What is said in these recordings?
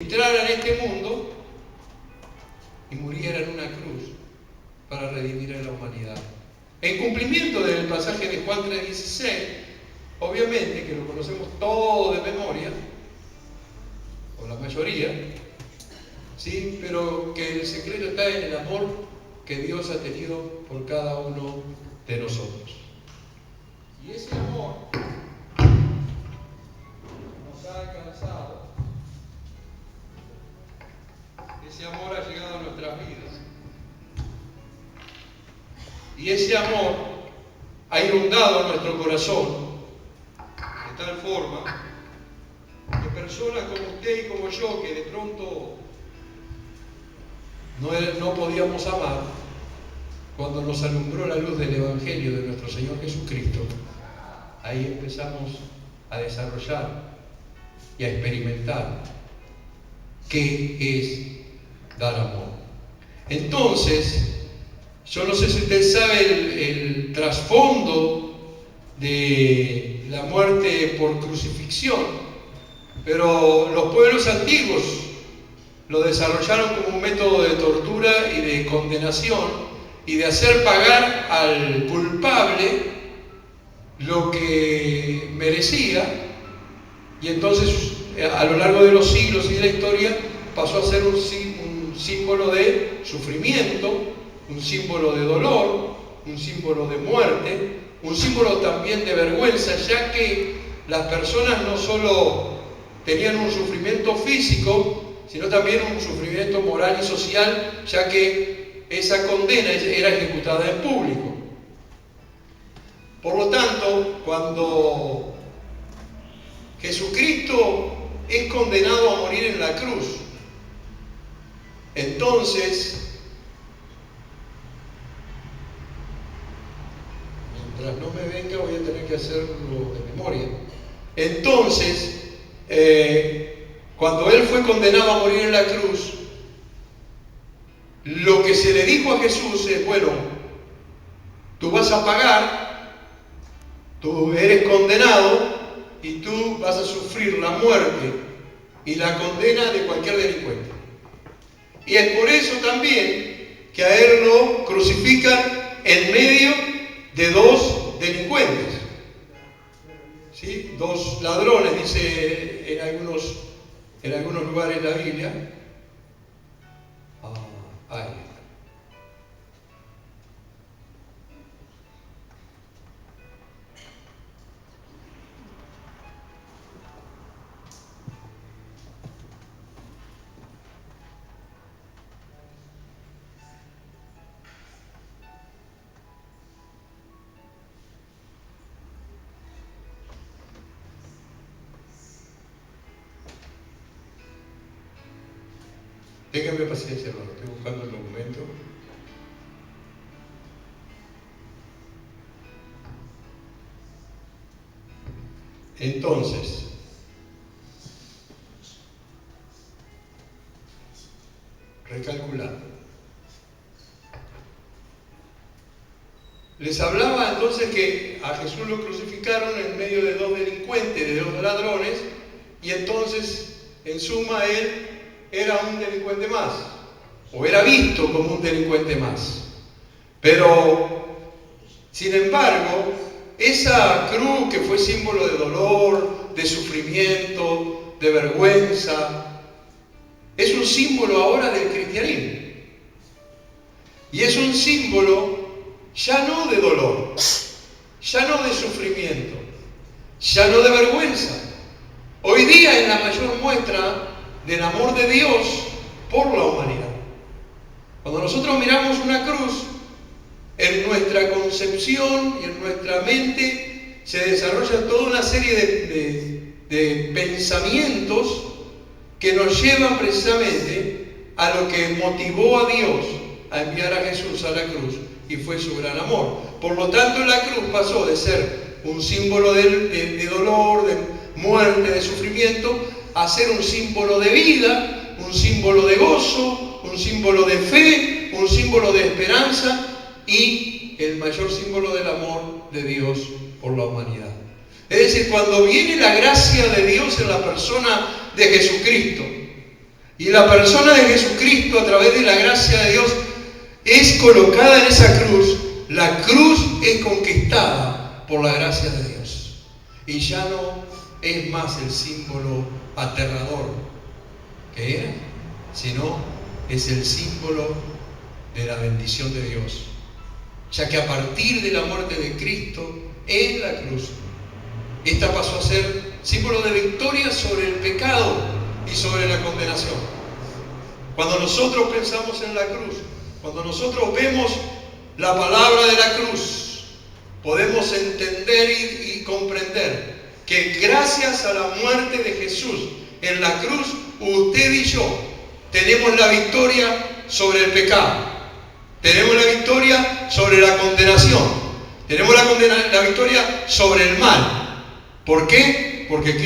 entrara en este mundo y muriera en una cruz para redimir a la humanidad. En cumplimiento del pasaje de Juan 3:16, obviamente que lo conocemos todo de memoria, o la mayoría, ¿sí? Pero que el secreto está en el amor que Dios ha tenido por cada uno de nosotros. Y ese amor nos ha alcanzado, ese amor ha llegado a nuestras vidas. Y ese amor ha inundado nuestro corazón de tal forma que personas como usted y como yo, que de pronto no podíamos amar, cuando nos alumbró la luz del Evangelio de nuestro Señor Jesucristo, ahí empezamos a desarrollar y a experimentar qué es dar amor. Entonces, yo no sé si usted sabe el trasfondo de la muerte por crucifixión, pero los pueblos antiguos lo desarrollaron como un método de tortura y de condenación y de hacer pagar al culpable lo que merecía, y entonces a lo largo de los siglos y de la historia pasó a ser un símbolo de sufrimiento, un símbolo de dolor, un símbolo de muerte, un símbolo también de vergüenza, ya que las personas no solo tenían un sufrimiento físico, sino también un sufrimiento moral y social, ya que esa condena era ejecutada en público. Por lo tanto, cuando Jesucristo es condenado a morir en la cruz, entonces, mientras no me venga voy a tener que hacerlo de memoria. Entonces, cuando Él fue condenado a morir en la cruz, lo que se le dijo a Jesús es: bueno, tú vas a pagar, tú eres condenado y tú vas a sufrir la muerte y la condena de cualquier delincuente. Y es por eso también que a Él lo crucifican en medio de dos delincuentes, ¿sí? Dos ladrones, dice en algunos lugares de la Biblia. Ahí está. Téngame paciencia, hermano, estoy buscando el documento. Entonces, recalculando. Les hablaba entonces que a Jesús lo crucificaron en medio de dos delincuentes, de dos ladrones, y entonces, en suma, Él era un delincuente más, o era visto como un delincuente más. Pero, sin embargo, esa cruz que fue símbolo de dolor, de sufrimiento, de vergüenza, es un símbolo ahora del cristianismo. Y es un símbolo ya no de dolor, ya no de sufrimiento, ya no de vergüenza. Hoy día es la mayor muestra del amor de Dios por la humanidad. Cuando nosotros miramos una cruz, en nuestra concepción y en nuestra mente se desarrolla toda una serie de pensamientos que nos llevan precisamente a lo que motivó a Dios a enviar a Jesús a la cruz, y fue su gran amor. Por lo tanto, la cruz pasó de ser un símbolo de dolor, de muerte, de sufrimiento, a ser un símbolo de vida, un símbolo de gozo, un símbolo de fe, un símbolo de esperanza y el mayor símbolo del amor de Dios por la humanidad. Es decir, cuando viene la gracia de Dios en la persona de Jesucristo, Y la persona de Jesucristo, a través de la gracia de Dios, es colocada en esa cruz. La cruz es conquistada por la gracia de Dios. Y ya no es más el símbolo aterrador que era, sino es el símbolo de la bendición de Dios. Ya que a partir de la muerte de Cristo en la cruz, esta pasó a ser símbolo de victoria sobre el pecado y sobre la condenación. Cuando nosotros pensamos en la cruz, cuando nosotros vemos la palabra de la cruz, podemos entender y comprender que gracias a la muerte de Jesús en la cruz, usted y yo tenemos la victoria sobre el pecado, tenemos la victoria sobre la condenación, tenemos la victoria sobre el mal. ¿Por qué? Porque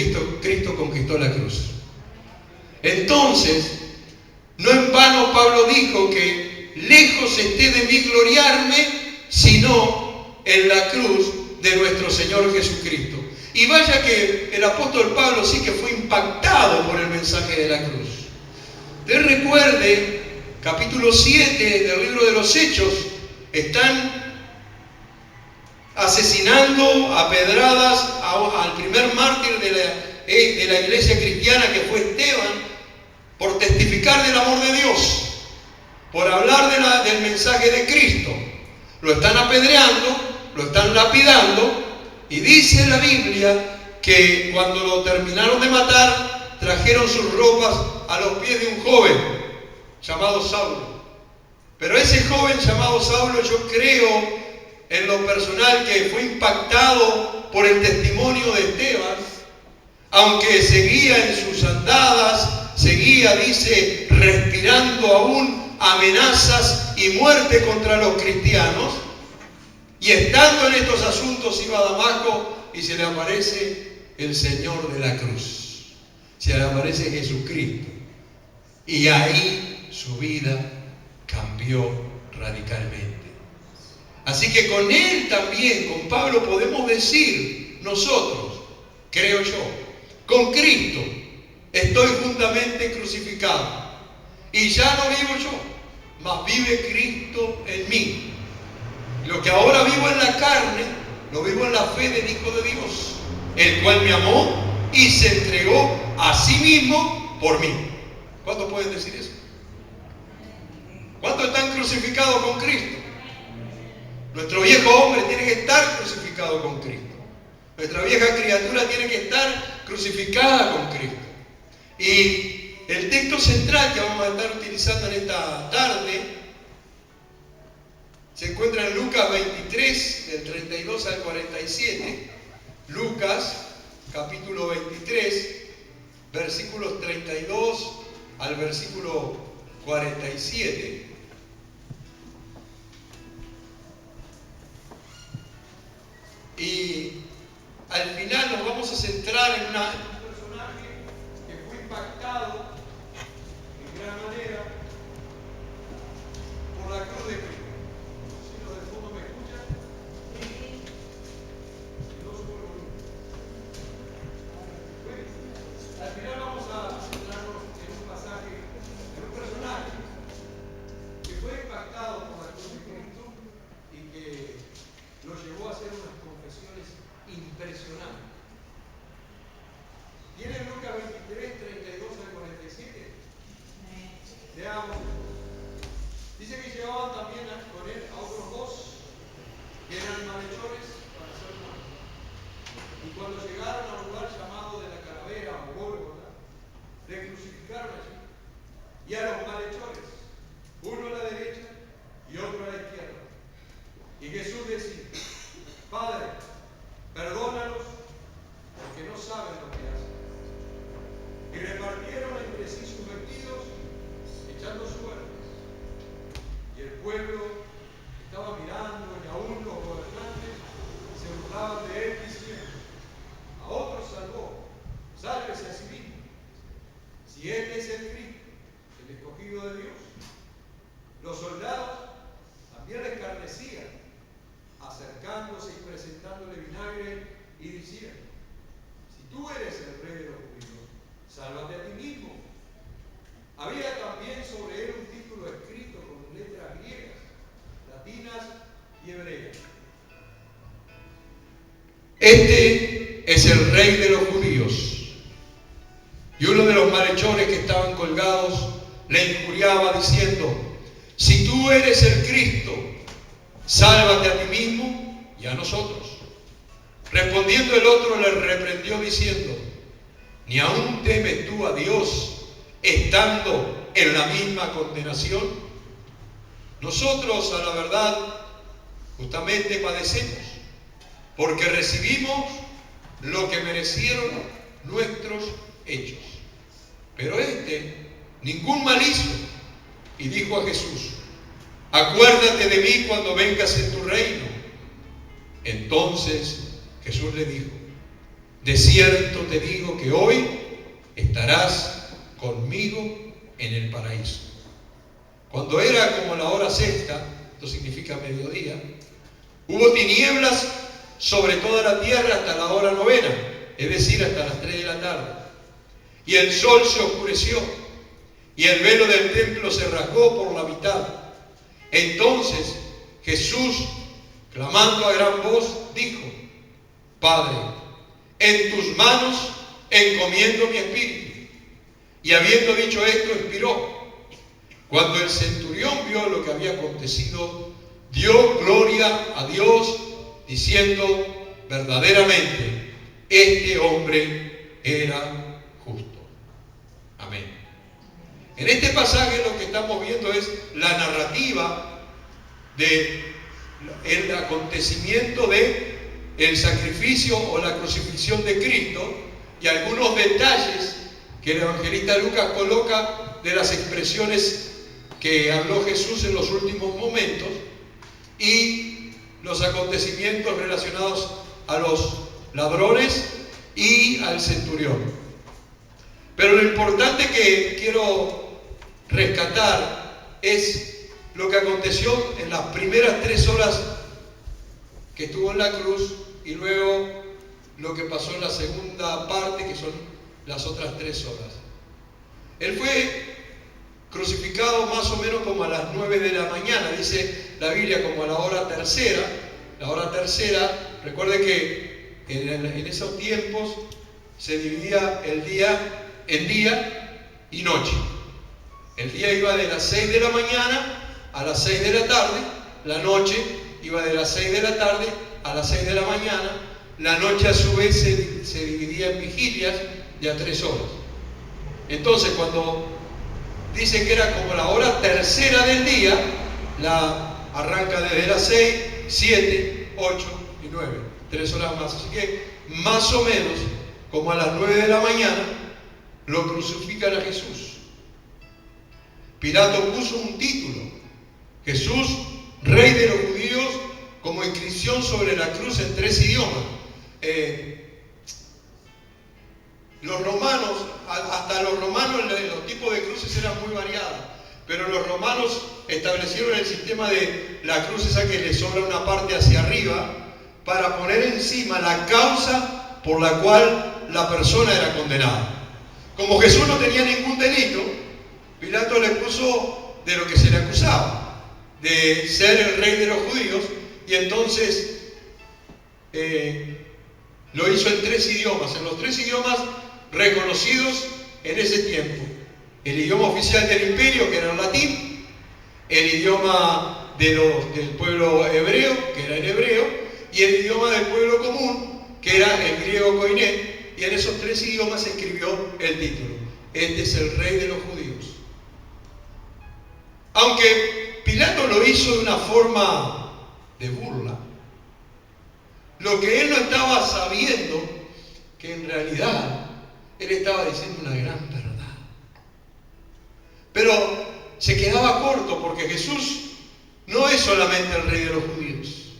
Cristo conquistó la cruz. Entonces, no en vano Pablo dijo que lejos esté de mí gloriarme, sino en la cruz de nuestro Señor Jesucristo. Y vaya que el apóstol Pablo sí que fue impactado por el mensaje de la cruz. Usted recuerde, capítulo 7 del libro de los Hechos, están asesinando a pedradas al primer mártir de la iglesia cristiana, que fue Esteban, por testificar del amor de Dios, por hablar del mensaje de Cristo. Lo están apedreando, lo están lapidando, y dice la Biblia que cuando lo terminaron de matar, trajeron sus ropas a los pies de un joven llamado Saulo. Pero ese joven llamado Saulo, yo creo en lo personal que fue impactado por el testimonio de Esteban, aunque seguía en sus andadas, seguía, dice, respirando aún amenazas y muerte contra los cristianos, y estando en estos asuntos iba a Damasco y se le aparece el Señor de la cruz, se le aparece Jesucristo, y ahí su vida cambió radicalmente. Así que con él también, con Pablo, podemos decir nosotros, creo yo, con Cristo estoy juntamente crucificado. Y ya no vivo yo, mas vive Cristo en mí. Lo que ahora vivo en la carne, lo vivo en la fe del Hijo de Dios, el cual me amó y se entregó a sí mismo por mí. ¿Cuántos pueden decir eso? ¿Cuántos están crucificados con Cristo? Nuestro viejo hombre tiene que estar crucificado con Cristo. Nuestra vieja criatura tiene que estar crucificada con Cristo. Y el texto central que vamos a estar utilizando en esta tarde se encuentra en Lucas 23, del 32 al 47. Lucas, capítulo 23, versículos 32 al versículo 47. Y al final nos vamos a centrar en un personaje que fue impactado en gran manera por la cruz de Cristo. Si los del fondo me escuchan, si no subo el volumen. Bueno, al final vamos a centrarnos en un pasaje, en un personaje que fue impactado por la cruz de Cristo y que lo llevó a hacer unas confesiones impresionantes. ¿Tienen Lucas 23, 32 al 47? Leamos. Dice que llevaban también con él a otros dos que eran malhechores para ser muertos. Y cuando llegaron a un lugar llamado de la Calavera o Gólgota, le crucificaron allí. Y a los malhechores, uno a la derecha y otro a la izquierda. Y Jesús decía: Padre, perdónalos, porque no saben lo que hacen. Y repartieron entre sí sus vestidos, echando suertes. Y el pueblo estaba mirando, y aún los gobernantes se burlaban de él, diciendo: a otros salvó, sálvese a sí mismo. Si él es el Cristo, el escogido de Dios. Los soldados también le escarnecían, acercándose y presentándole vinagre Había también sobre él un título escrito con letras griegas, latinas y hebreas. Este es el rey de los judíos. Y uno de los malhechores que estaban colgados le injuriaba diciendo: si tú eres el Cristo, sálvate a ti mismo y a nosotros. Respondiendo el otro le reprendió diciendo: ¿ni aún temes tú a Dios estando en la misma condenación? Nosotros, a la verdad, justamente padecemos, porque recibimos lo que merecieron nuestros hechos. Pero ningún mal hizo. Y dijo a Jesús: acuérdate de mí cuando vengas en tu reino. Entonces Jesús le dijo: de cierto te digo que hoy estarás conmigo en el paraíso. Cuando era como la hora sexta, esto significa mediodía, hubo tinieblas sobre toda la tierra hasta la hora novena, es decir, hasta las 3 de la tarde. Y el sol se oscureció, y el velo del templo se rasgó por la mitad. Entonces Jesús, clamando a gran voz, dijo: Padre, en tus manos encomiendo mi espíritu. Y habiendo dicho esto, expiró. Cuando el centurión vio lo que había acontecido, dio gloria a Dios, diciendo: verdaderamente, este hombre era justo. Amén. En este pasaje lo que estamos viendo es la narrativa del acontecimiento del sacrificio o la crucifixión de Cristo y algunos detalles que el evangelista Lucas coloca de las expresiones que habló Jesús en los últimos momentos y los acontecimientos relacionados a los ladrones y al centurión. Pero lo importante que quiero rescatar es lo que aconteció en las primeras 3 horas que estuvo en la cruz y luego lo que pasó en la segunda parte, que son las otras 3 horas. Él fue crucificado más o menos como a las 9 de la mañana, dice la Biblia, como a la hora tercera. La hora tercera, recuerde que en esos tiempos se dividía el día en día y noche. El día iba de las 6 de la mañana a las 6 de la tarde, la noche iba de las 6 de la tarde a las 6 de la mañana, la noche a su vez se dividía en vigilias de a 3 horas. Entonces, cuando dice que era como la hora tercera del día, la arranca desde las 6, 7, 8 y 9, 3 horas más. Así que más o menos como a las 9 de la mañana lo crucifican a Jesús. Pilato puso un título: Jesús, Rey de los Judíos, como inscripción sobre la cruz en 3 idiomas. Los romanos, hasta los romanos, los tipos de cruces eran muy variados, pero los romanos establecieron el sistema de la cruz esa que le sobra una parte hacia arriba para poner encima la causa por la cual la persona era condenada. Como Jesús no tenía ningún delito, Pilato le puso de lo que se le acusaba, de ser el rey de los judíos, y entonces lo hizo en 3 idiomas, en los 3 idiomas reconocidos en ese tiempo: el idioma oficial del imperio, que era el latín; el idioma del pueblo hebreo, que era el hebreo; y el idioma del pueblo común, que era el griego koiné. Y en esos 3 idiomas se escribió el título: este es el rey de los judíos. Aunque Pilato lo hizo de una forma de burla, lo que él no estaba sabiendo, que en realidad él estaba diciendo una gran verdad. Pero se quedaba corto, porque Jesús no es solamente el rey de los judíos.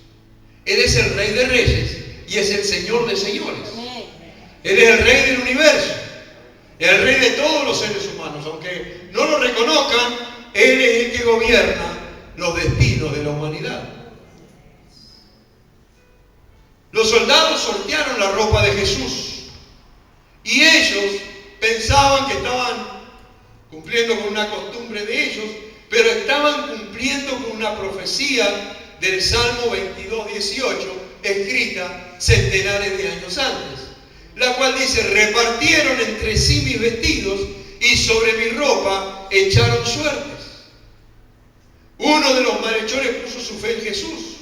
Él es el rey de reyes y es el señor de señores. Él es el rey del universo, el rey de todos los seres humanos. Aunque no lo reconozcan, Él es el que gobierna los destinos de la humanidad. Los soldados sortearon la ropa de Jesús y ellos pensaban que estaban cumpliendo con una costumbre de ellos, pero estaban cumpliendo con una profecía del Salmo 22:18, escrita centenares de años antes, la cual dice: repartieron entre sí mis vestidos y sobre mi ropa echaron suertes. Uno de los malhechores puso su fe en Jesús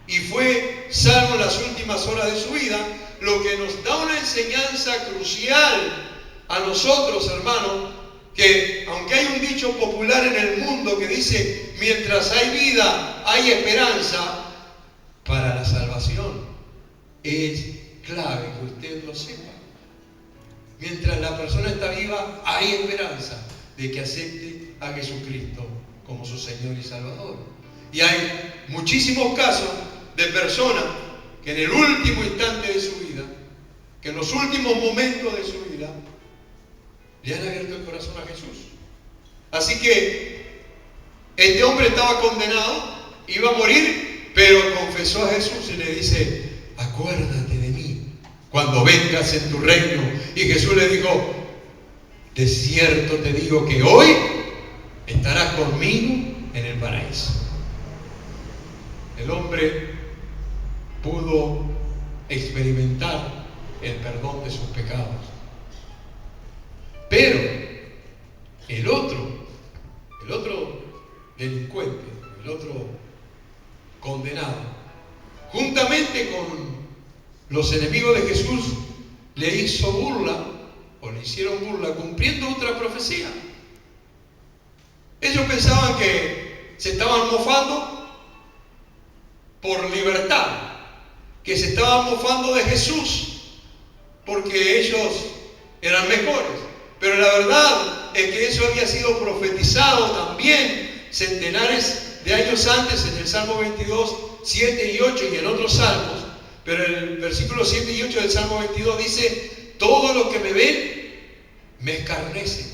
y fue salvo en las últimas horas de su vida, lo que nos da una enseñanza crucial a nosotros, hermanos, que aunque hay un dicho popular en el mundo que dice: mientras hay vida, hay esperanza, para la salvación es clave que usted lo sepa. Mientras la persona está viva, hay esperanza de que acepte a Jesucristo como su Señor y Salvador. Y hay muchísimos casos de personas que en el último instante de su vida, que en los últimos momentos de su vida, le han abierto el corazón a Jesús. Así que este hombre estaba condenado, iba a morir, pero confesó a Jesús y le dice: acuérdate de mí cuando vengas en tu reino. Y Jesús le dijo: de cierto te digo que hoy estarás conmigo en el paraíso. El hombre pudo experimentar el perdón de sus pecados. Pero el otro delincuente, el otro condenado, juntamente con los enemigos de Jesús, le hicieron burla cumpliendo otra profecía. Ellos pensaban que se estaban mofando por libertad, que se estaban mofando de Jesús porque ellos eran mejores. Pero la verdad es que eso había sido profetizado también centenares de años antes en el Salmo 22, 7 y 8 y en otros salmos. Pero en el versículo 7 y 8 del Salmo 22 dice: todos los que me ven me escarnecen,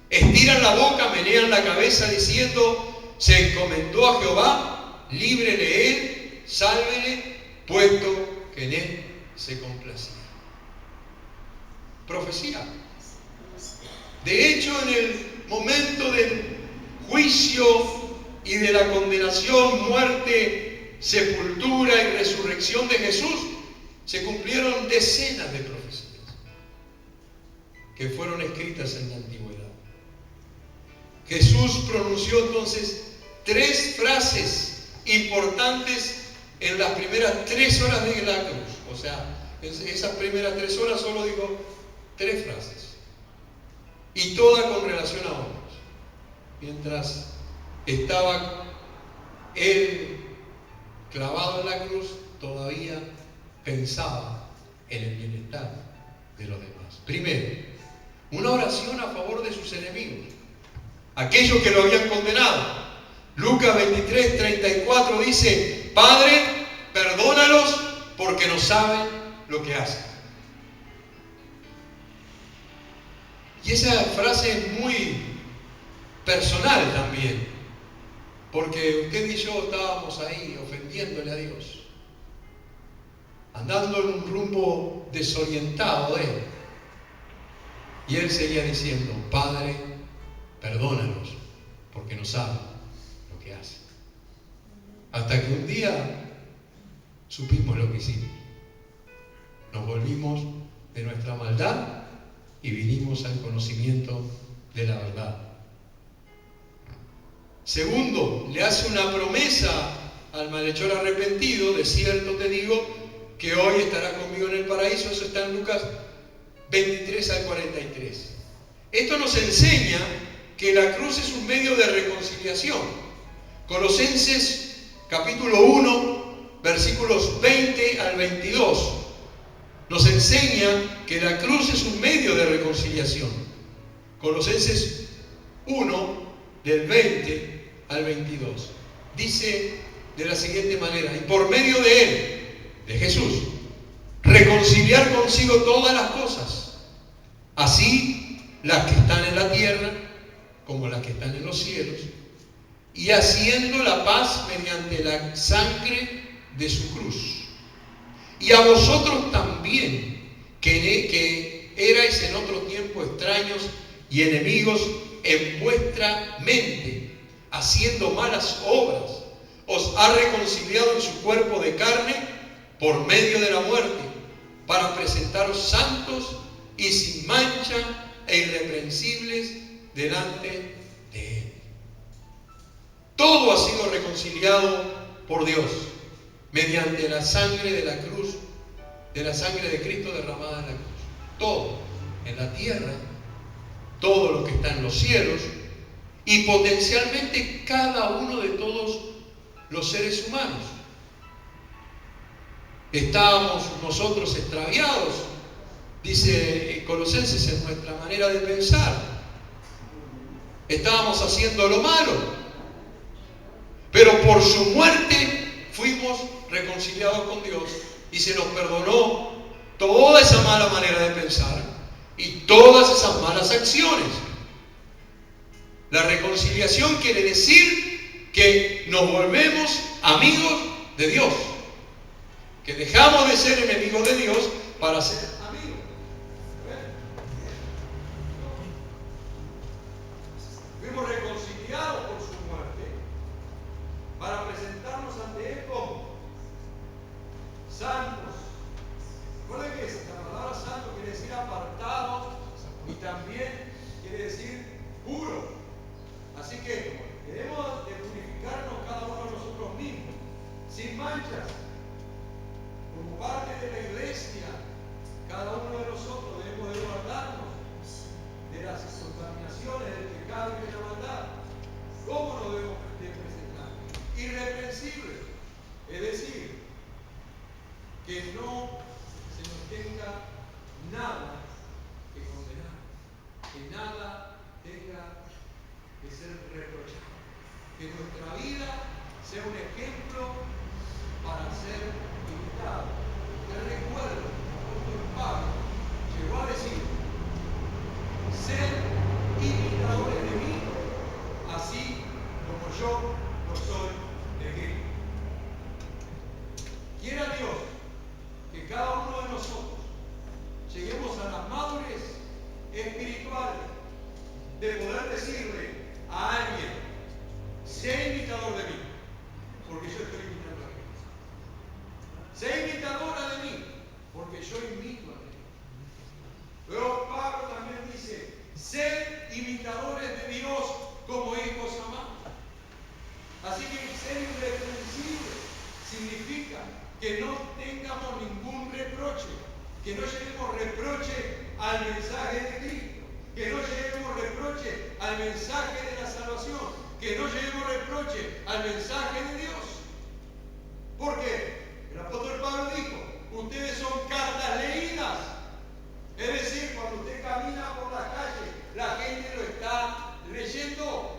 estiran la boca, menean la cabeza diciendo: se encomendó a Jehová, líbrele él, sálvele, puesto que en él se complacía. Profecía. De hecho, en el momento del juicio y de la condenación, muerte, sepultura y resurrección de Jesús, se cumplieron decenas de profecías que fueron escritas en la antigüedad. Jesús pronunció entonces 3 frases importantes en las primeras 3 horas de la cruz. O sea, en esas primeras 3 horas solo dijo 3 frases. Y toda con relación a hombres. Mientras estaba él clavado en la cruz, todavía pensaba en el bienestar de los demás. Primero, una oración a favor de sus enemigos, aquellos que lo habían condenado. Lucas 23, 34 dice: Padre, perdónalos porque no saben lo que hacen. Y esa frase es muy personal también, porque usted y yo estábamos ahí ofendiéndole a Dios, andando en un rumbo desorientado de Él. Y Él seguía diciendo: Padre, perdónalos porque no saben lo que hacen. Hasta que un día supimos lo que hicimos. Nos volvimos de nuestra maldad y vinimos al conocimiento de la verdad. Segundo, le hace una promesa al malhechor arrepentido: de cierto te digo que hoy estarás conmigo en el paraíso. Eso está en Lucas 23 al 43. Esto nos enseña que la cruz es un medio de reconciliación. Colosenses capítulo 1, versículos 20 al 22. Nos enseña que la cruz es un medio de reconciliación. Colosenses 1, del 20 al 22. Dice de la siguiente manera: y por medio de Él, de Jesús, reconciliar consigo todas las cosas, así las que están en la tierra como las que están en los cielos, y haciendo la paz mediante la sangre de su cruz. Y a vosotros también, que erais en otro tiempo extraños y enemigos en vuestra mente, haciendo malas obras, os ha reconciliado en su cuerpo de carne por medio de la muerte, para presentaros santos y sin mancha e irreprensibles delante de Él. Todo ha sido reconciliado por Dios mediante la sangre de la cruz, de la sangre de Cristo derramada en la cruz. Todo en la tierra, todo lo que está en los cielos y potencialmente cada uno de todos los seres humanos. Estábamos nosotros extraviados, dice Colosenses, en nuestra manera de pensar. Estábamos haciendo lo malo, pero por su muerte fuimos reconciliados con Dios y se nos perdonó toda esa mala manera de pensar y todas esas malas acciones. La reconciliación quiere decir que nos volvemos amigos de Dios, que dejamos de ser enemigos de Dios para ser amigos. Fuimos reconciliados por su muerte para presentarnos ante Él como santos. Recuerden que la palabra santo quiere decir apartado y también quiere decir puro. Así que debemos de purificarnos cada uno de nosotros mismos, sin manchas. Como parte de la iglesia, cada uno de nosotros debemos de guardarnos de las contaminaciones, del pecado y de la maldad. ¿Cómo nos debemos de presentar? Irreprensibles, es decir, que no se nos tenga nada que condenar, que nada tenga que ser reprochado, que nuestra vida sea un ejemplo para ser imitado. Te recuerdo, el apóstol Pablo llegó a decir: ser imitadores de mí, así como yo lo soy de Cristo. Quiera Dios que cada uno de nosotros lleguemos a la madurez espiritual de poder decirle a alguien: sé imitador de mí, porque yo estoy imitando a Cristo. Sé imitadora de mí, porque yo imito a Cristo. Luego Pablo también dice: sed imitadores de Dios como hijos amados. Así que ser irreprensible significa que no tengamos ningún reproche, que no llevemos reproche al mensaje de Cristo, que no llevemos reproche al mensaje de la salvación, que no llevemos reproche al mensaje de Dios. ¿Por qué? El apóstol Pablo dijo: ustedes son cartas leídas. Es decir, cuando usted camina por la calle, la gente lo está leyendo.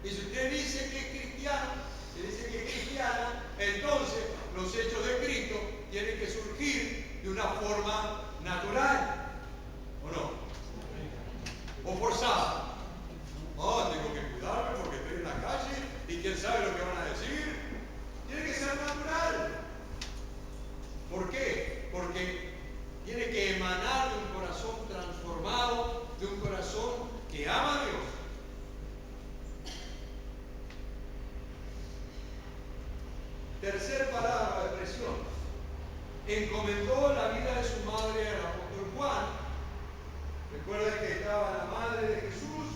Y si usted dice que es cristiano, y dice que es cristiana, entonces los hechos de Cristo tienen que surgir de una forma natural. ¿O no? ¿O forzada? Oh, tengo que cuidarme porque estoy en la calle y quién sabe lo que van a decir. Tiene que ser natural. ¿Por qué? Porque tiene que emanar de un corazón transformado, de un corazón que ama a Dios. Tercer palabra de expresión: encomendó la vida de su madre al apóstol Juan. Recuerden que estaba la madre de Jesús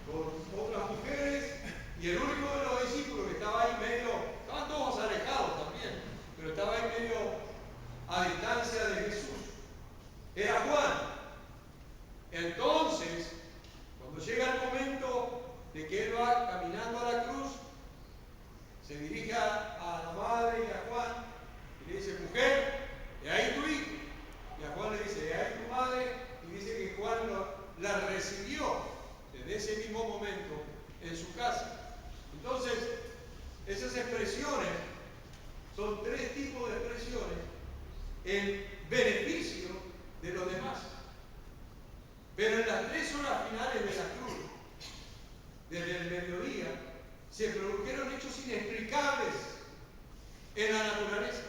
con otras mujeres y el único de los discípulos que estaba ahí medio, estaban todos alejados también, pero estaba ahí medio a distancia de Jesús, era Juan. Entonces, cuando llega el momento de que él va caminando a la cruz, se dirige a la madre y a Juan y le dice: mujer, he ahí tu hijo. Y a Juan le dice: he ahí tu madre. Y dice que Juan la recibió desde ese mismo momento en su casa. Entonces, esas expresiones son tres tipos de expresiones en beneficio de los demás. Pero en las 3 horas finales de la cruz, desde el mediodía, se produjeron hechos inexplicables en la naturaleza.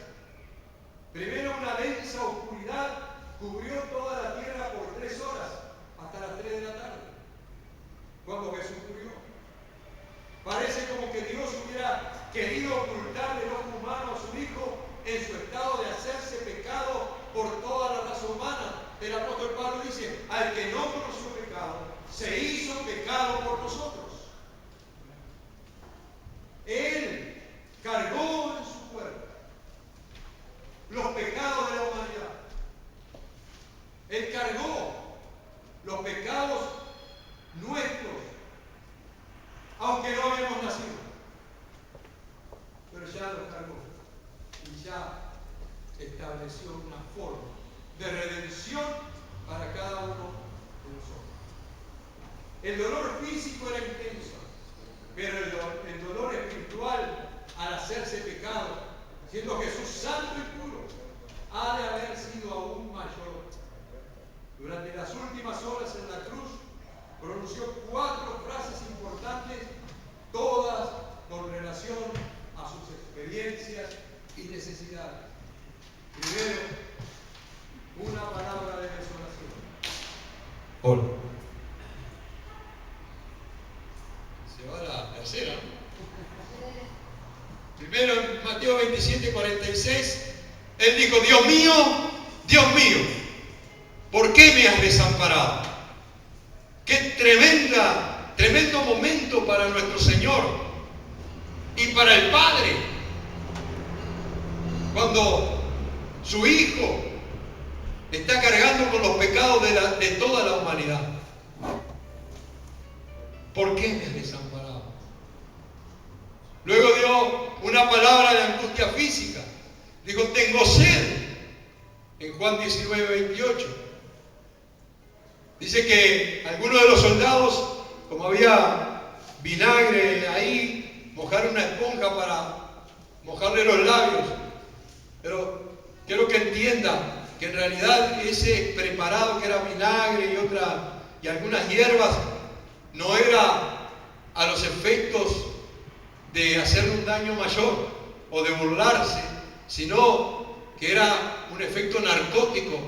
Primero, una densa oscuridad cubrió toda la tierra por 3 horas, hasta las 3 de la tarde. cuando Jesús murió. Parece como que Dios hubiera querido ocultar del ojo humano a su Hijo en su estado de hacerse pecado por toda la raza humana. El apóstol Pablo dice, al que no conoció pecado, se hizo pecado por nosotros. Él cargó en su cuerpo los pecados de la humanidad. Él cargó los pecados nuestros, aunque no habíamos nacido. Pero ya los cargó y ya estableció una forma de redención para cada uno de nosotros. El dolor físico era intenso, pero el dolor espiritual, al hacerse pecado, siendo Jesús santo y puro, ha de haber sido aún mayor. Durante las últimas horas en la cruz, pronunció 4 frases importantes, todas con relación a sus experiencias y necesidades. Primero, una palabra de desolación. Hola. Se va la tercera. Primero en Mateo 27:46, él dijo, Dios mío, ¿por qué me has desamparado? Qué tremendo momento para nuestro Señor y para el Padre, cuando su Hijo está cargando con los pecados de toda la humanidad. ¿Por qué me has desamparado? Luego dio una palabra de angustia física. Dijo, tengo sed. En Juan 19:28. Dice que algunos de los soldados, como había vinagre ahí, mojaron una esponja para mojarle los labios. Pero quiero que entiendan que en realidad ese preparado que era vinagre y algunas hierbas no era a los efectos de hacerle un daño mayor o de burlarse, sino que era un efecto narcótico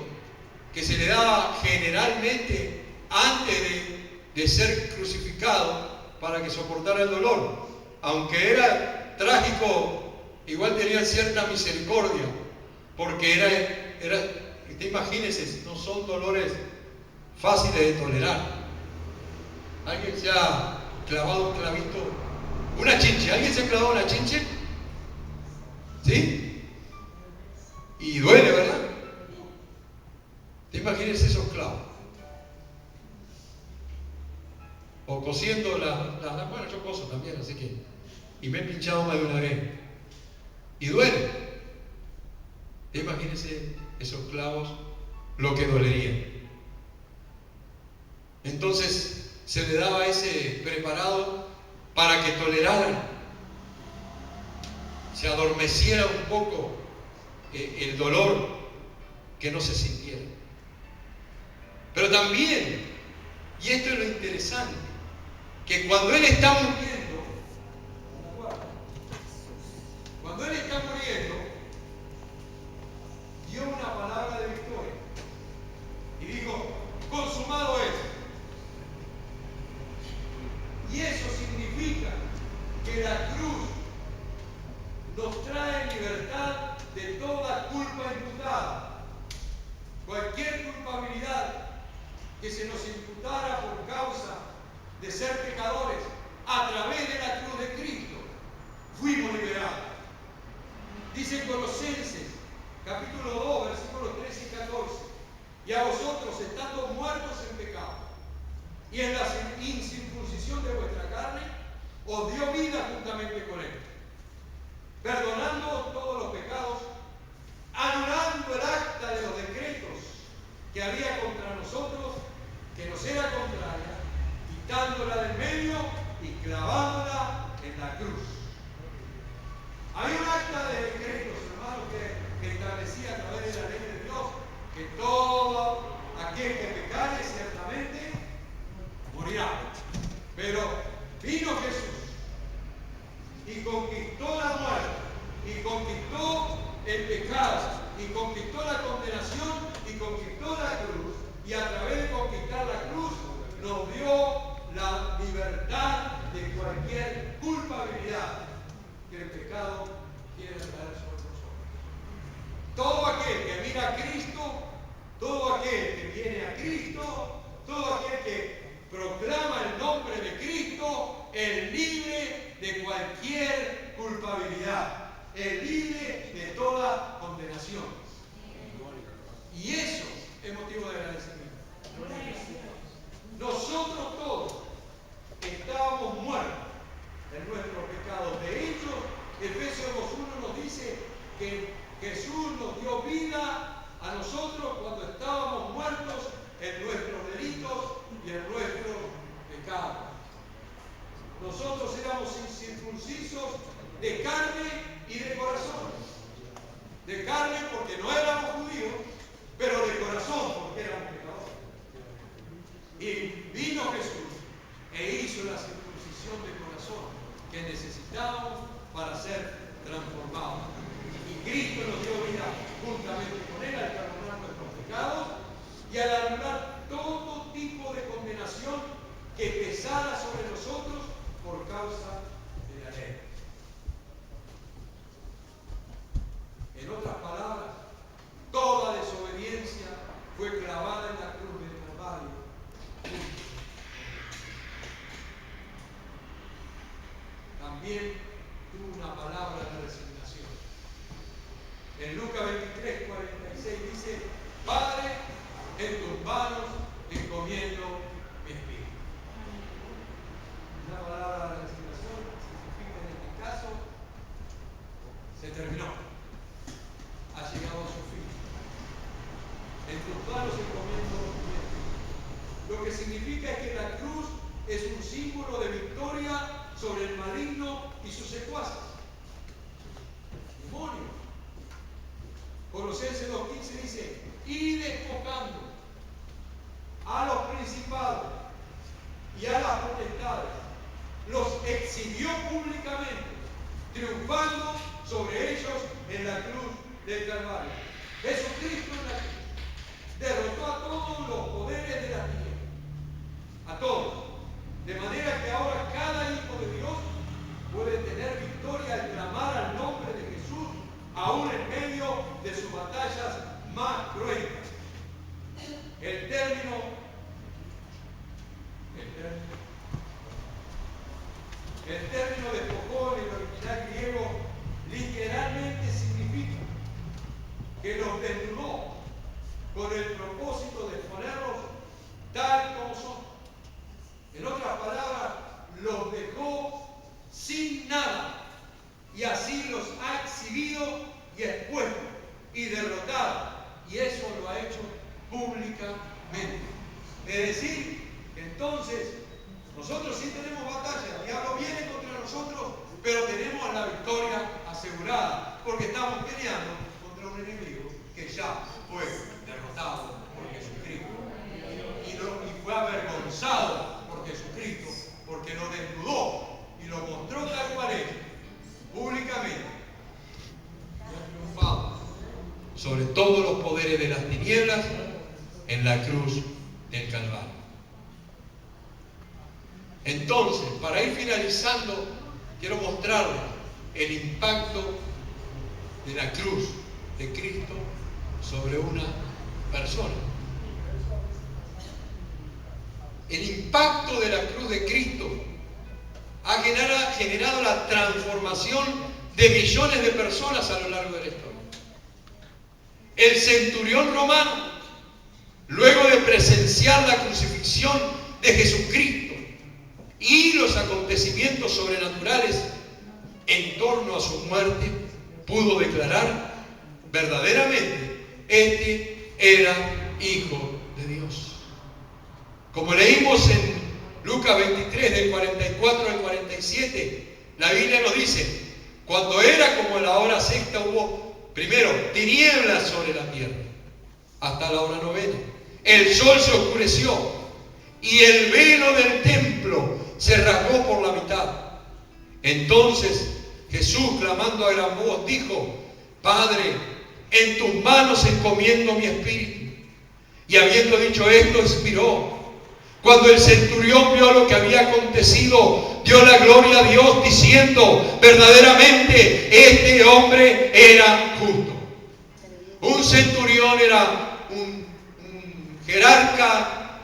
que se le daba generalmente antes de ser crucificado para que soportara el dolor. Aunque era trágico, igual tenía cierta misericordia, porque imagínense, no son dolores fáciles de tolerar. ¿Alguien se ha clavado un clavito? Una chinche. ¿Alguien se ha clavado una chinche? ¿Sí? Y duele, ¿verdad? Imagínense esos clavos. O cosiendo bueno, yo coso también, así que. Y me he pinchado más de una vez. Y duele. Imagínense esos clavos, lo que dolería. Entonces se le daba ese preparado para que tolerara, se adormeciera un poco el dolor, que no se sintiera. Pero también, y esto es lo interesante, que cuando Él está muriendo, dio una palabra de victoria y dijo, consumado es. Y eso significa que la cruz nos trae libertad de toda culpa imputada. Cualquier culpabilidad que se nos imputara por causa de ser pecadores, a través de la cruz de Cristo, fuimos liberados. Dice en Colosenses, capítulo 2, versículos 13 y 14, y a vosotros, estando muertos en pecado, y en la incircuncisión de vuestra carne, os dio vida juntamente con Él, perdonando todos los pecados, anulando el acta de los decretos que había contra nosotros, que nos era contraria, quitándola del medio y clavándola en la cruz. Hay un acta de decretos, hermanos, que establecía a través de la ley de Dios que todo aquel que pecare ciertamente morirá. Pero vino Jesús y conquistó la muerte, y conquistó el pecado, y conquistó la condenación, y conquistó la cruz, y a través de conquistar la cruz nos dio la libertad de cualquier culpabilidad que el pecado quiera traer sobre nosotros. Todo aquel que mira a Cristo, todo aquel que viene a Cristo, todo aquel que proclama el nombre de Cristo, es libre de cualquier culpabilidad, es libre de toda condenación. Y eso es motivo de agradecimiento. Nosotros todos estábamos muertos en nuestros pecados. De hecho, Efesios 2:1 nos dice que Jesús nos dio vida a nosotros cuando estábamos muertos en nuestros delitos y en nuestros pecados. Nosotros éramos incircuncisos de carne y de corazón. De carne porque no éramos judíos, pero de corazón porque éramos pecadores. Y vino Jesús e hizo la circuncisión de corazón que necesitábamos para ser transformados. Y Cristo nos dio vida juntamente con Él al perdonar nuestros pecados y al anular todo tipo de condenación que pesara sobre nosotros por causa de la ley. En otras palabras, toda desobediencia fue clavada en la cruz del Calvario. También tuvo una palabra de resignación. En Lucas 23:46 dice: Padre, en tus manos encomiendo mi espíritu. Una palabra de resignación significa en este caso: se terminó, ha llegado a su fin. En tus manos encomiendo mi espíritu. Lo que significa es que la cruz es un símbolo de victoria sobre el maligno y sus secuaces. Demonios. Colosenses 2:15 dice: y despojando a los principados y a las potestades, los exhibió públicamente, triunfando sobre ellos en la cruz del Calvario. Jesucristo en la cruz derrotó a todos los poderes de la tierra, a todos, de manera que ahora cada hijo de Dios puede tener victoria al clamar al nombre de Jesús, aún en medio de sus batallas más cruentas. El término despojó en el original griego literalmente significa que los desnudó con el propósito de ponerlos tal como son. En otras palabras, los dejó sin nada y así los ha exhibido y expuesto y derrotado, y eso lo ha hecho públicamente. Es decir, que entonces nosotros sí tenemos batalla, el diablo viene contra nosotros, pero tenemos la victoria asegurada, porque estamos peleando contra un enemigo que ya fue derrotado por Jesucristo y fue avergonzado por Jesucristo, porque lo desnudó y lo mostró tal cual es, públicamente, y ha triunfado sobre todos los poderes de las tinieblas en la cruz del Calvario. Entonces, para ir finalizando, quiero mostrarles el impacto de la cruz de Cristo sobre una persona. El impacto de la cruz de Cristo ha generado la transformación de millones de personas a lo largo de la historia. El centurión romano, luego de presenciar la crucifixión de Jesucristo y los acontecimientos sobrenaturales en torno a su muerte, pudo declarar: verdaderamente, este era Hijo de Dios. Como leímos en Lucas 23, del 44 al 47, la Biblia nos dice: cuando era como la hora sexta, hubo primero tinieblas sobre la tierra, hasta la hora novena. El sol se oscureció y el velo del templo se rasgó por la mitad. Entonces Jesús, clamando a gran voz, dijo: Padre, en tus manos encomiendo mi espíritu. Y habiendo dicho esto, expiró. Cuando el centurión vio lo que había acontecido, dio la gloria a Dios diciendo, verdaderamente este hombre era justo. Un centurión era un jerarca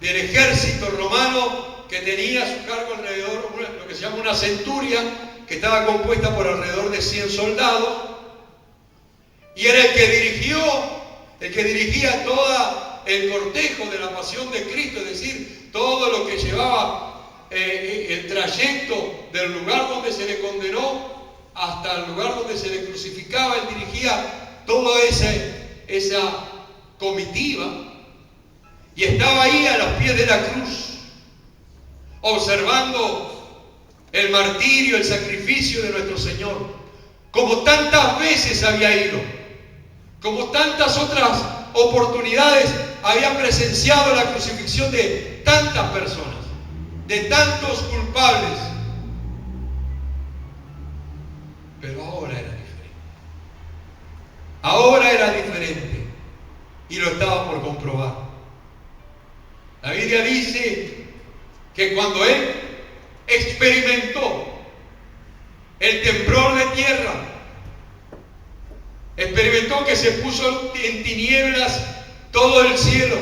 del ejército romano que tenía a su cargo alrededor lo que se llama una centuria, que estaba compuesta por alrededor de 100 soldados, y era el que dirigía todo el cortejo de la pasión de Cristo, es decir, todo lo que llevaba el trayecto del lugar donde se le condenó hasta el lugar donde se le crucificaba. Él dirigía toda esa comitiva y estaba ahí a los pies de la cruz, observando el martirio, el sacrificio de nuestro Señor, como tantas veces había ido, como tantas otras oportunidades había presenciado la crucifixión de tantas personas, de tantos culpables. Pero ahora era diferente. Ahora era diferente y lo estaba por comprobar. La Biblia dice que cuando él experimentó el temblor de tierra, experimentó que se puso en tinieblas todo el cielo,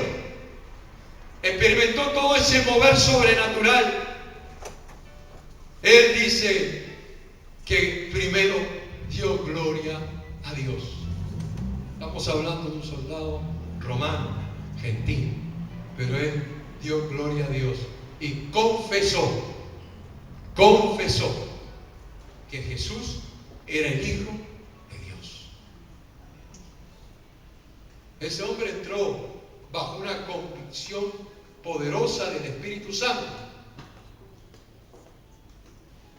experimentó todo ese mover sobrenatural, él dice que primero dio gloria a Dios. Estamos hablando de un soldado romano, gentil, pero él dio gloria a Dios y confesó que Jesús era el Hijo de Dios. Ese hombre entró bajo una convicción poderosa del Espíritu Santo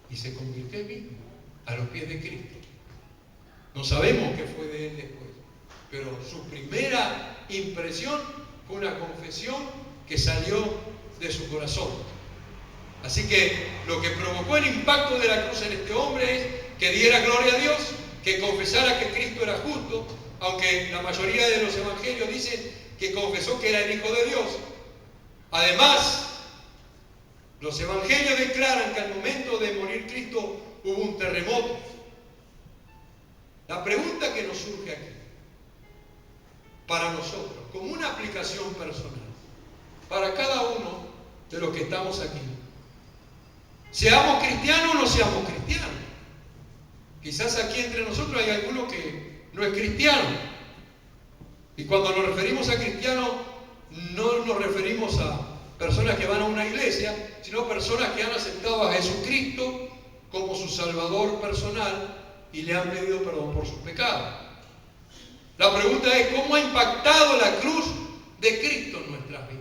y se convirtió en mismo a los pies de Cristo. No sabemos qué fue de él después, pero su primera impresión fue una confesión que salió de su corazón. Así que lo que provocó el impacto de la cruz en este hombre es que diera gloria a Dios, que confesara que Cristo era justo, aunque la mayoría de los evangelios dicen que confesó que era el Hijo de Dios. Además, los evangelios declaran que al momento de morir Cristo hubo un terremoto. La pregunta que nos surge aquí, para nosotros, como una aplicación personal, para cada uno de los que estamos aquí, seamos cristianos o no seamos cristianos. Quizás aquí entre nosotros hay alguno que no es cristiano. Y cuando nos referimos a cristianos, no nos referimos a personas que van a una iglesia, sino personas que han aceptado a Jesucristo como su Salvador personal y le han pedido perdón por sus pecados. La pregunta es, ¿cómo ha impactado la cruz de Cristo en nuestras vidas?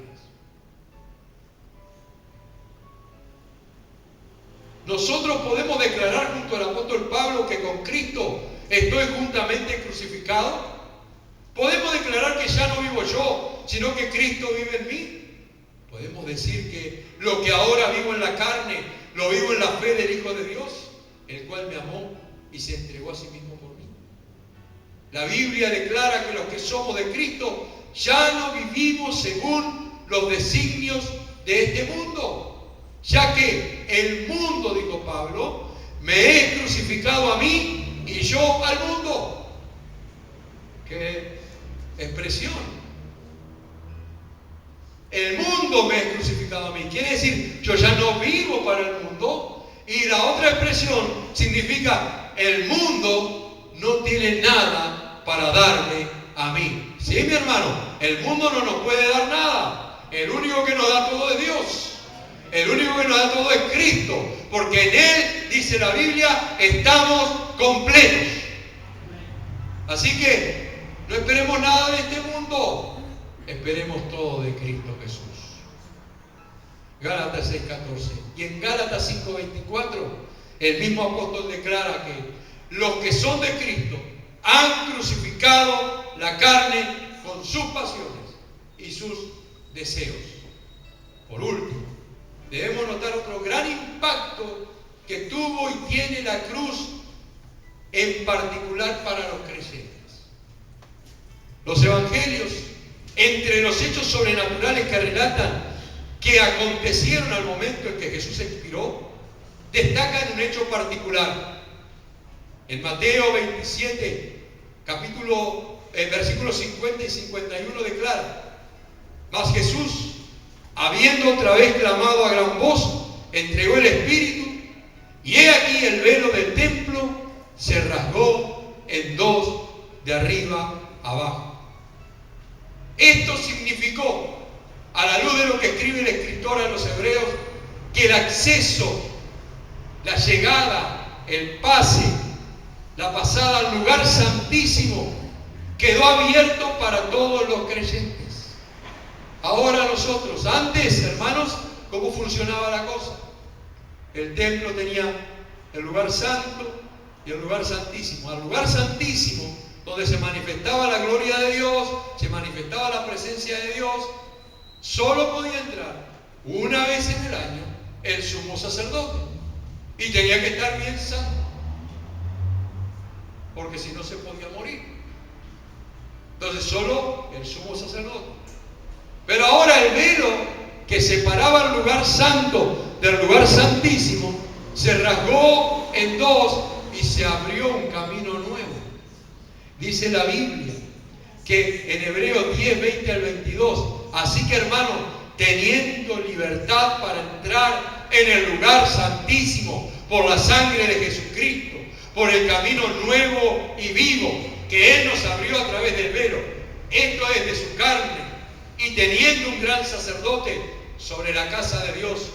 Nosotros podemos declarar junto al apóstol Pablo que con Cristo estoy juntamente crucificado. Podemos declarar que ya no vivo yo, sino que Cristo vive en mí. Podemos decir que lo que ahora vivo en la carne, lo vivo en la fe del Hijo de Dios, el cual me amó y se entregó a sí mismo por mí. La Biblia declara que los que somos de Cristo ya no vivimos según los designios de este mundo, ya que el mundo, dijo Pablo, me he crucificado a mí y yo al mundo. ¡Qué expresión! El mundo me ha crucificado a mí. Quiere decir, yo ya no vivo para el mundo. Y la otra expresión significa, el mundo no tiene nada para darme a mí. ¿Sí, mi hermano? El mundo no nos puede dar nada. El único que nos da todo es Dios. El único que nos da todo es Cristo. Porque en Él, dice la Biblia, estamos completos. Así que no esperemos nada de este mundo. Esperemos todo de Cristo Jesús. Gálatas 6:14. Y en Gálatas 5:24, el mismo apóstol declara que los que son de Cristo han crucificado la carne con sus pasiones y sus deseos. Por último, debemos notar otro gran impacto que tuvo y tiene la cruz, en particular para los creyentes. Los evangelios, entre los hechos sobrenaturales que relatan que acontecieron al momento en que Jesús expiró destacan un hecho particular. En Mateo 27, versículos 50 y 51 declara: mas Jesús, habiendo otra vez clamado a gran voz, entregó el Espíritu, y he aquí el velo del templo se rasgó en dos de arriba abajo. Esto significó, a la luz de lo que escribe el escritor a los hebreos, que el acceso, la llegada, el pase, la pasada al lugar santísimo quedó abierto para todos los creyentes. Ahora nosotros, antes, hermanos, ¿cómo funcionaba la cosa? El templo tenía el lugar santo y el lugar santísimo. Al lugar santísimo, donde se manifestaba la gloria de Dios, se manifestaba la presencia de Dios, solo podía entrar una vez en el año el sumo sacerdote. Y tenía que estar bien santo, porque si no se podía morir. Entonces solo el sumo sacerdote. Pero ahora el velo que separaba el lugar santo del lugar santísimo se rasgó en dos y se abrió un camino nuevo. Dice la Biblia que en Hebreos 10, 20 al 22, así que hermanos, teniendo libertad para entrar en el lugar santísimo por la sangre de Jesucristo, por el camino nuevo y vivo que Él nos abrió a través del velo, esto es de su carne, y teniendo un gran sacerdote sobre la casa de Dios,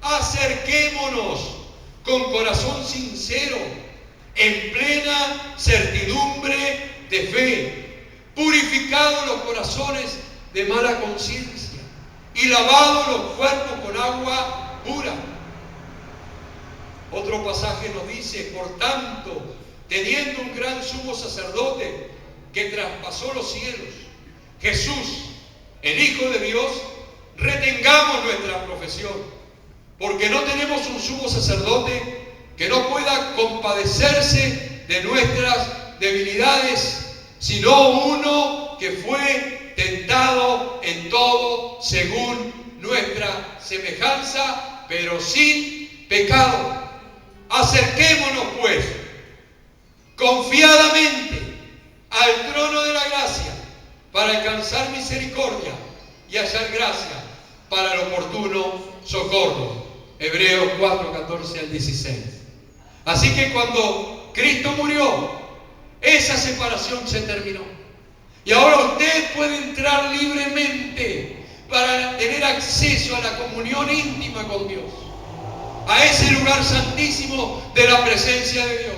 acerquémonos con corazón sincero, en plena certidumbre de fe, purificados los corazones de mala conciencia y lavados los cuerpos con agua pura. Otro pasaje nos dice: por tanto, teniendo un gran sumo sacerdote que traspasó los cielos, Jesús, el Hijo de Dios, retengamos nuestra profesión, porque no tenemos un sumo sacerdote que no pueda compadecerse de nuestras debilidades, sino uno que fue tentado en todo según nuestra semejanza, pero sin pecado. Acerquémonos pues confiadamente al trono de la gracia para alcanzar misericordia y hallar gracia para el oportuno socorro. Hebreos 4, 14 al 16. Así que cuando Cristo murió, esa separación se terminó. Y ahora usted puede entrar libremente para tener acceso a la comunión íntima con Dios, a ese lugar santísimo de la presencia de Dios.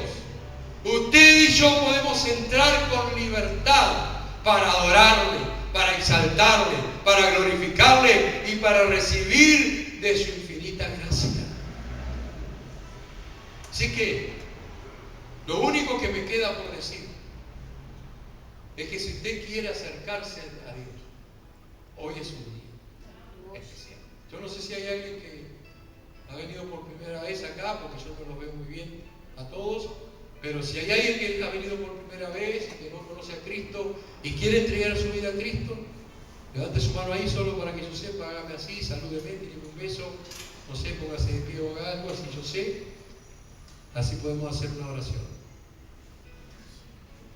Usted y yo podemos entrar con libertad para adorarle, para exaltarle, para glorificarle y para recibir de su infinita gracia. Así que lo único que me queda por decir es que si usted quiere acercarse a Dios, hoy es un día especial. Yo no sé si hay alguien que ha venido por primera vez acá, porque yo no los veo muy bien a todos, pero si hay alguien que ha venido por primera vez y que no conoce a Cristo y quiere entregar su vida a Cristo, levante su mano ahí solo para que yo sepa, hágame así, salúdeme, tíreme un beso, no sé, póngase de pie o algo, así yo sé, así podemos hacer una oración.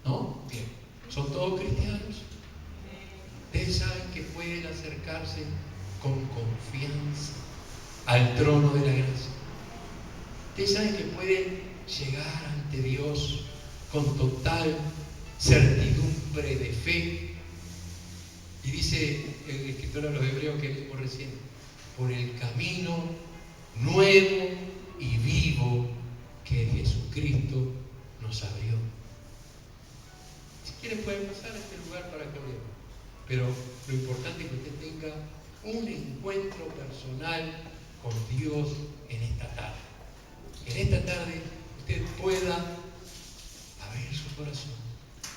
¿No? Bien, ¿son todos cristianos? Ustedes saben que pueden acercarse con confianza al trono de la gracia. Ustedes saben que pueden llegar ante Dios con total certidumbre de fe. Y dice el escritor a los hebreos que leímos recién: por el camino nuevo y vivo que Jesucristo nos abrió. Si quieren pueden pasar a este lugar para que oremos, pero lo importante es que usted tenga un encuentro personal con Dios en esta tarde. En esta tarde usted pueda abrir su corazón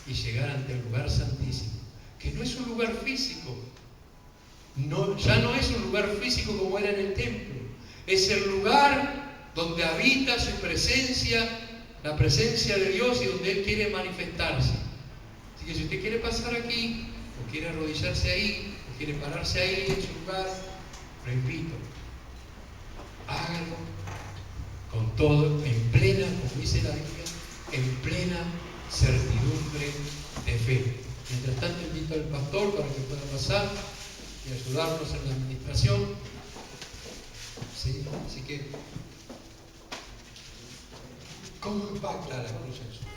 y llegar ante el lugar santísimo, que no es un lugar físico, ya no es un lugar físico como era en el templo, es el lugar donde habita su presencia, la presencia de Dios, y donde Él quiere manifestarse. Así que si usted quiere pasar aquí, o quiere arrodillarse ahí, o quiere pararse ahí en su lugar, lo invito, hágalo con todo, en plena, como dice la Biblia, en plena certidumbre de fe. Mientras tanto, invito al pastor para que pueda pasar y ayudarnos en la administración. ¿Sí? Así que, ¿cómo impacta la cruz en su vida?